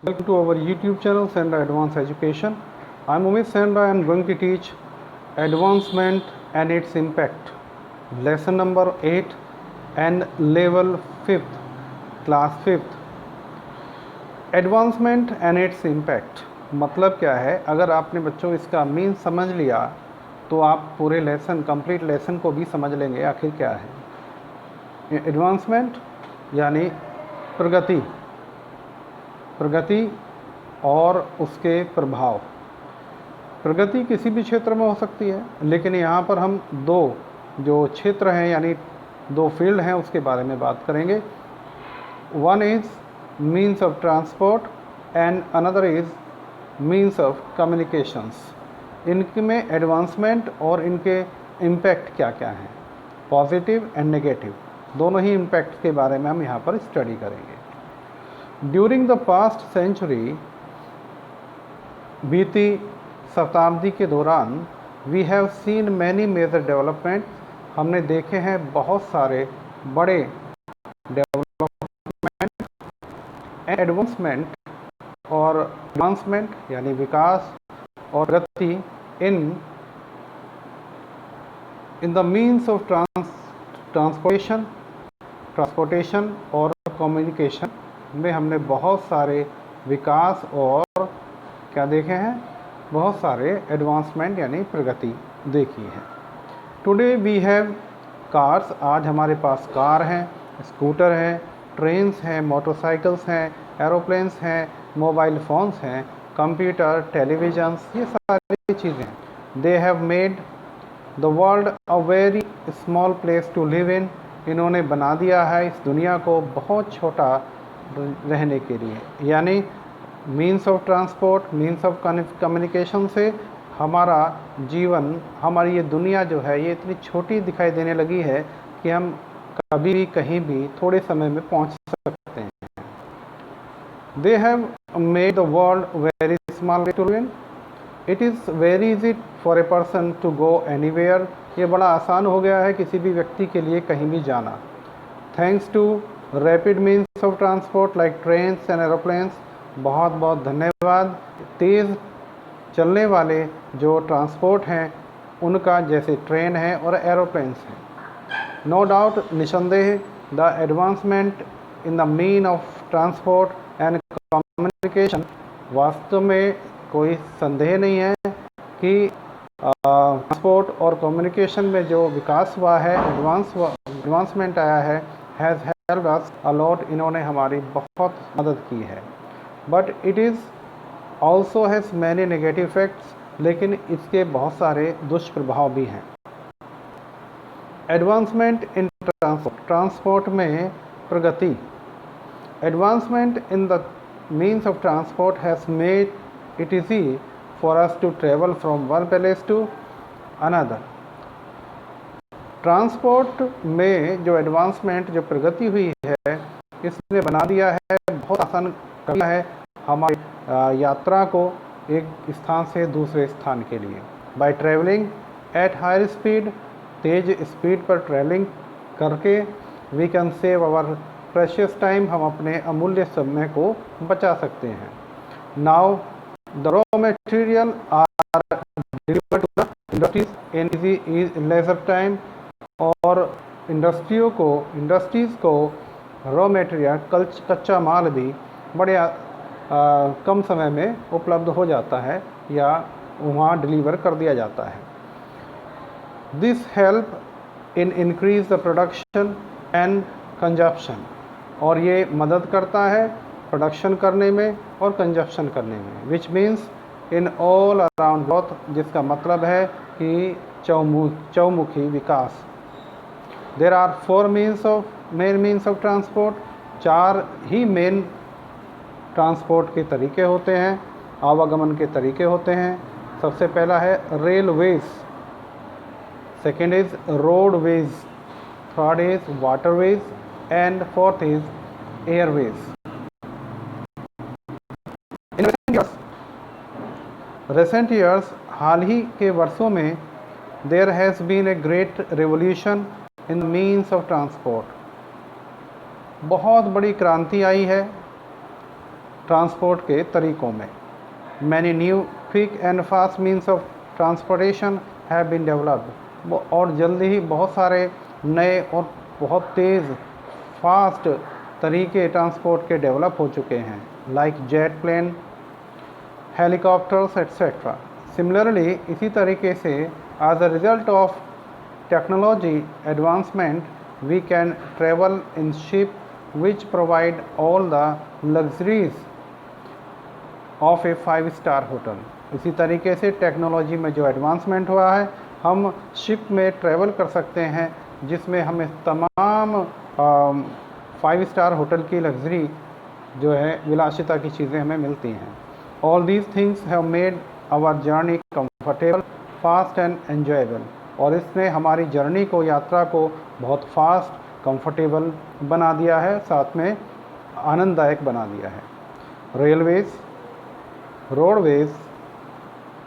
Welcome to our YouTube channel Sandra Advanced Education. I am Umesh Sandra. I am going to teach advancement and its impact. Lesson number 8 and level 5th, class 5th. Advancement and its impact मतलब क्या है? अगर आपने बच्चों इसका mean समझ लिया तो आप पूरे लेसन कंप्लीट लेसन को भी समझ लेंगे आखिर क्या है। एडवांसमेंट यानी प्रगति और उसके प्रभाव। प्रगति किसी भी क्षेत्र में हो सकती है, लेकिन यहाँ पर हम दो जो क्षेत्र हैं यानी दो फील्ड हैं उसके बारे में बात करेंगे। One is means of transport and another is means of communications. इनमें एडवांसमेंट और इनके इम्पैक्ट क्या क्या हैं, पॉजिटिव एंड नेगेटिव, दोनों ही इम्पैक्ट के बारे में हम यहाँ पर स्टडी करेंगे। ड्यूरिंग द पास्ट सेंचुरी, बीती शताब्दी के दौरान, we have seen many major development, हमने देखे हैं बहुत सारे बड़े डेवलपमेंट एंड एडवांसमेंट और एडवांसमेंट यानी विकास और प्रगति in the means of transportation और कम्युनिकेशन में हमने बहुत सारे विकास और क्या देखे हैं, बहुत सारे एडवांसमेंट यानी प्रगति देखी है। टुडे वी हैव कार्स, आज हमारे पास कार हैं, स्कूटर हैं, ट्रेन्स हैं, मोटरसाइकिल्स हैं, एरोप्लेन्स हैं, मोबाइल फ़ोन्स हैं, कंप्यूटर, टेलीविजन्स, ये सारी चीज़ें हैं। They have made the world a very small place to live in, इन्होंने बना दिया है इस दुनिया को बहुत छोटा रहने के लिए। यानी means of transport, means of communication से हमारा जीवन, हमारी ये दुनिया जो है ये इतनी छोटी दिखाई देने लगी है कि हम कभी भी कहीं भी थोड़े समय में पहुंच सकते हैं। They have made the world very small to live in, it is very easy for a person to go anywhere, ये बड़ा आसान हो गया है किसी भी व्यक्ति के लिए कहीं भी जाना। Thanks to rapid means of transport like trains and aeroplanes, बहुत बहुत धन्यवाद तेज़ चलने वाले जो ट्रांसपोर्ट हैं उनका, जैसे ट्रेन है और एरोप्लेन्स हैं। नो डाउट, निसंदेह, the advancement in the mean of transport and communication, वास्तव में कोई संदेह नहीं है कि ट्रांसपोर्ट और कम्युनिकेशन में जो विकास हुआ है, एडवांसमेंट आया है, has helped us a lot, इन्होंने हमारी बहुत मदद की है। But it is also has many negative effects, लेकिन इसके बहुत सारे दुष्प्रभाव भी हैं। एडवांसमेंट इन ट्रांसपोर्ट में प्रगति। Advancement in the means of transport has made it easy for us to travel from one place to another. Transport में जो एडवांसमेंट, जो प्रगति हुई है, इसने बना दिया है, बहुत आसान कर दिया है हमारी यात्रा को एक स्थान से दूसरे स्थान के लिए। By travelling at higher speed, तेज स्पीड पर ट्रेवलिंग करके, we can save our precious time, हम अपने अमूल्य समय को बचा सकते हैं। Now the raw material are delivered to the industries in lesser time, और इंडस्ट्रीज़ को रॉ मटेरियल, कच्चा माल भी बड़े कम समय में उपलब्ध हो जाता है या वहाँ डिलीवर कर दिया जाता है। This help in increase the production and consumption, और ये मदद करता है प्रोडक्शन करने में और कंजप्शन करने में, which means in all around growth, जिसका मतलब है कि चौमुखी विकास। There are four main means of transport, चार ही मेन ट्रांसपोर्ट के तरीके होते हैं, आवागमन के तरीके होते हैं। सबसे पहला है railways, second is roadways, third is waterways and fourth is airways. Recent years, हाल ही के वर्षों में, there has been a great revolution in means of transport, बहुत बड़ी क्रांति आई है ट्रांसपोर्ट के तरीक़ों में। Many new quick and fast means of transportation have been developed, और जल्दी ही बहुत सारे नए और बहुत तेज़ फास्ट तरीके ट्रांसपोर्ट के डेवलप हो चुके हैं, like jet plane, helicopters etcetera. Similarly इसी तरीके से as a result of technology advancement we can travel in ship which provide all the luxuries of a 5-star hotel. इसी तरीके से टेक्नोलॉजी में जो एडवांसमेंट हुआ है, हम शिप में ट्रैवल कर सकते हैं जिसमें हमें तमाम 5-स्टार होटल की लग्जरी जो है, विलासिता की चीज़ें हमें मिलती हैं। All these things have made our journey comfortable, fast and enjoyable, और इसने हमारी जर्नी को, यात्रा को बहुत फास्ट, कंफर्टेबल बना दिया है, साथ में आनंददायक बना दिया है। Railways, roadways,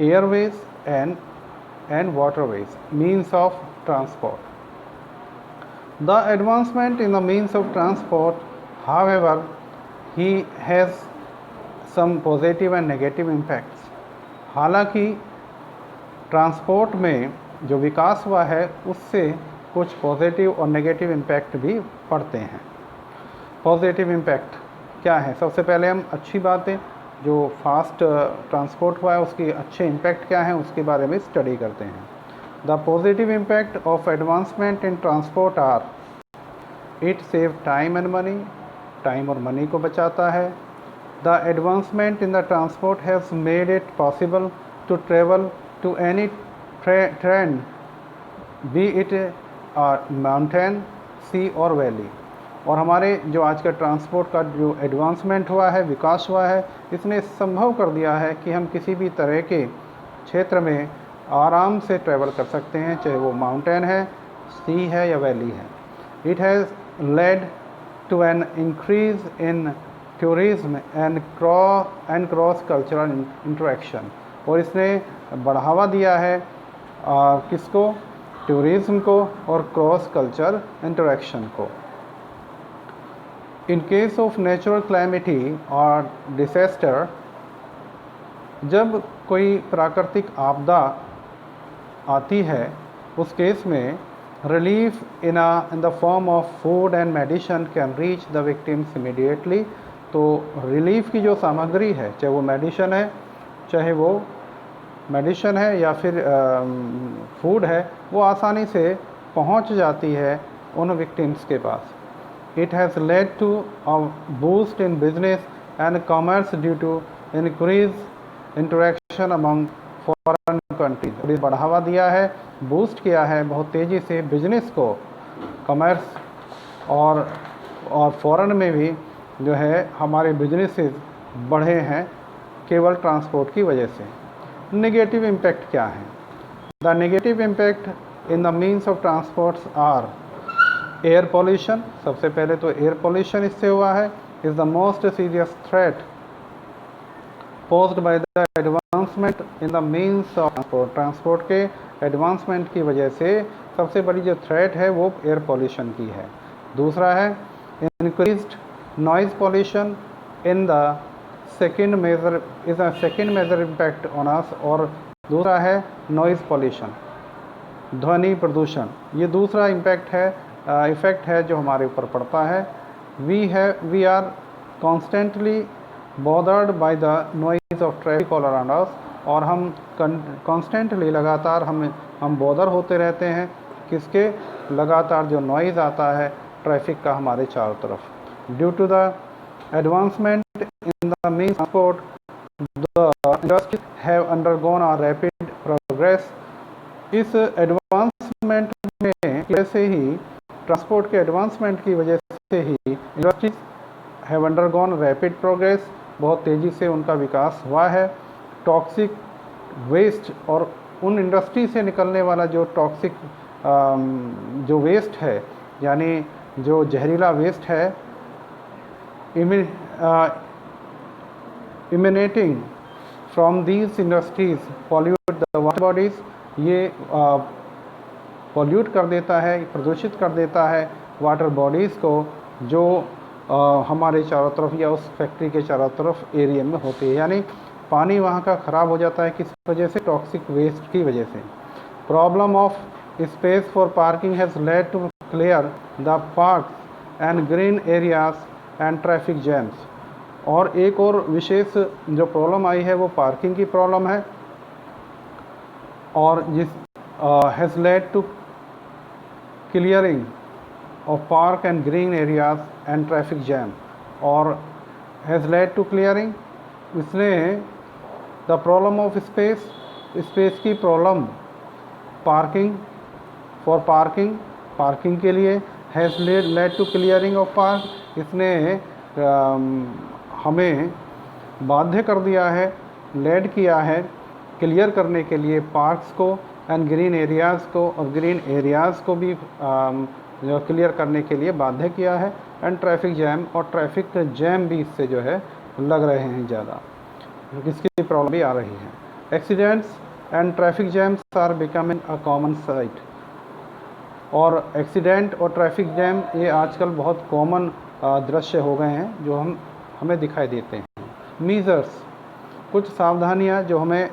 Airways and waterways means of transport. The advancement in the means of transport, however, he has some positive and negative impacts. हालांकि ट्रांसपोर्ट में जो विकास हुआ है उससे कुछ पॉजिटिव और नेगेटिव इम्पैक्ट भी पड़ते हैं। पॉजिटिव इम्पैक्ट क्या है? सबसे पहले हम अच्छी बातें, जो फास्ट ट्रांसपोर्ट हुआ है उसकी अच्छे इम्पैक्ट क्या हैं उसके बारे में स्टडी करते हैं। The positive impact of advancement in transport are: it save time and money, time और मनी को बचाता है। The advancement in the transport has made it possible to travel to any trend, be it mountain, sea or valley. और हमारे जो आज का transport का जो एडवांसमेंट हुआ है, विकास हुआ है, इसने संभव कर दिया है कि हम किसी भी तरह के क्षेत्र में आराम से ट्रैवल कर सकते हैं, चाहे वो माउंटेन है, सी है या वैली है। It has led to an increase in tourism and cross cultural interaction, और इसने बढ़ावा दिया है किसको? टूरिज्म को और क्रॉस कल्चर इंटरेक्शन को। In case of natural calamity और डिसेस्टर, जब कोई प्राकृतिक आपदा आती है उस केस में relief in the form of food and medicine can reach the victims immediately. तो रिलीफ की जो सामग्री है, चाहे वो मेडिसिन है, चाहे वो मेडिसिन है या फिर फूड है, वो आसानी से पहुंच जाती है उन विक्टिम्स के पास। It has led to a boost in business and commerce due to increase interaction among foreign countries. बढ़ावा दिया है, बूस्ट किया है बहुत तेज़ी से बिजनेस को, कॉमर्स और फॉरेन में भी जो है हमारे बिजनेसेस बढ़े हैं केवल ट्रांसपोर्ट की वजह से। नेगेटिव इम्पैक्ट क्या है? The negative impact in the means of transports are: air pollution. सबसे पहले तो एयर पॉल्यूशन इससे हुआ है, is the most serious threat posed by the advancement in the means of transport. Transport के एडवांसमेंट की वजह से सबसे बड़ी जो थ्रेट है वो एयर पॉल्यूशन की है। दूसरा है increased noise pollution in the second major impact on us, और दूसरा है नॉइज़ पॉल्यूशन, ध्वनि प्रदूषण। ये दूसरा इम्पैक्ट है, इफ़ेक्ट है जो हमारे ऊपर पड़ता है। We are constantly bothered by the noise of traffic all around us, और हम कॉन्स्टेंटली लगातार हम बॉदर होते रहते हैं किसके? लगातार जो नॉइज़ आता है ट्रैफिक का हमारे चारों तरफ। Due to the advancement in the means of transport, the industries have undergone a rapid progress. इस एडवांसमेंट में जैसे ही ट्रांसपोर्ट के एडवांसमेंट की वजह से ही industries have undergone rapid progress, बहुत तेज़ी से उनका विकास हुआ है। टॉक्सिक वेस्ट, और उन इंडस्ट्री से निकलने वाला जो टॉक्सिक जो वेस्ट है, यानी जो जहरीला वेस्ट है, emanating from these industries pollute the water bodies। ये पोल्यूट कर देता है, प्रदूषित कर देता है वाटर बॉडीज़ को, जो हमारे चारों तरफ या उस फैक्ट्री के चारों तरफ एरिया में होती है, यानी पानी वहाँ का ख़राब हो जाता है। किस वजह से? टॉक्सिक वेस्ट की वजह से। Problem of space for parking has led to clear the parks and green areas and traffic jams. और एक और विशेष जो प्रॉब्लम आई है वो पार्किंग की प्रॉब्लम है, और जिस has led to clearing of park and green areas and traffic jam. और हैज़ लेड टू क्लियरिंग, इसने the problem of space, space की problem, parking, for parking, parking के लिए, has led to clearing of park, इसने हमें बाध्य कर दिया है, लेड किया है क्लियर करने के लिए पार्क्स को एंड ग्रीन एरियाज़ को, और ग्रीन एरियाज़ को भी जो क्लियर करने के लिए बाध्य किया है, एंड ट्रैफिक जैम, और ट्रैफिक जैम भी इससे जो है लग रहे हैं ज़्यादा, इसकी प्रॉब्लम भी आ रही है। Accidents and traffic jams are becoming a common sight. और एक्सीडेंट और ट्रैफिक जैम ये आजकल बहुत कॉमन दृश्य हो गए हैं जो हमें दिखाई देते हैं। मीज़र्स, कुछ सावधानियां जो हमें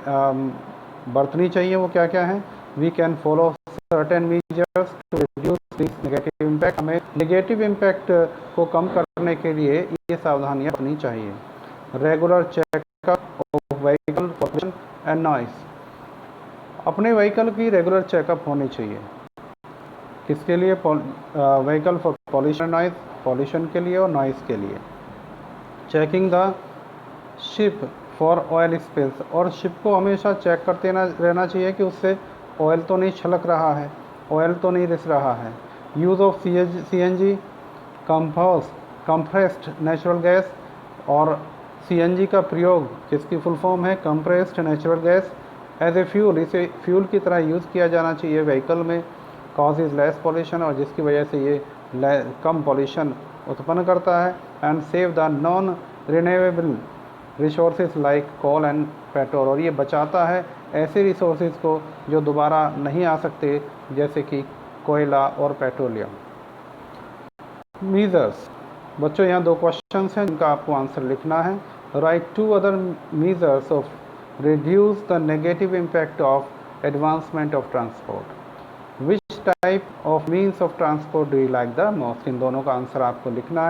बरतनी चाहिए वो क्या क्या हैं? We can follow certain measures to reduce this negative impact. हमें नेगेटिव इम्पैक्ट को कम करने के लिए ये सावधानियां बरतनी चाहिए। Regular checkup of vehicle pollution and noise, अपने व्हीकल की रेगुलर चेकअप होनी चाहिए। किसके लिए? Vehicle for pollution noise, pollution के लिए और नॉइस के लिए। Checking the ship for oil spills, और शिप को हमेशा चेक करते रहना चाहिए कि उससे ऑयल तो नहीं छलक रहा है, ऑयल तो नहीं रिस रहा है। Use of CNG, compressed natural gas, और CNG का प्रयोग जिसकी फुल फॉर्म है compressed natural gas, as a fuel, इसे फ्यूल की तरह यूज़ किया जाना चाहिए व्हीकल में। कॉज इज़ लेस पॉल्यूशन, और जिसकी वजह से ये कम पॉल्यूशन उत्पन्न करता है। And save the non renewable resources like coal and petrol, और ये बचाता है ऐसे रिसोर्सेज को जो दोबारा नहीं आ सकते, जैसे कि कोयला और पेट्रोलियम। मीज़र्स, बच्चों यहाँ 2 क्वेश्चंस हैं जिनका आपको आंसर लिखना है। Write 2 other measures of reduce the negative impact of advancement of transport. Which type of means of transport do you like the most? इन दोनों का आंसर आपको लिखना है।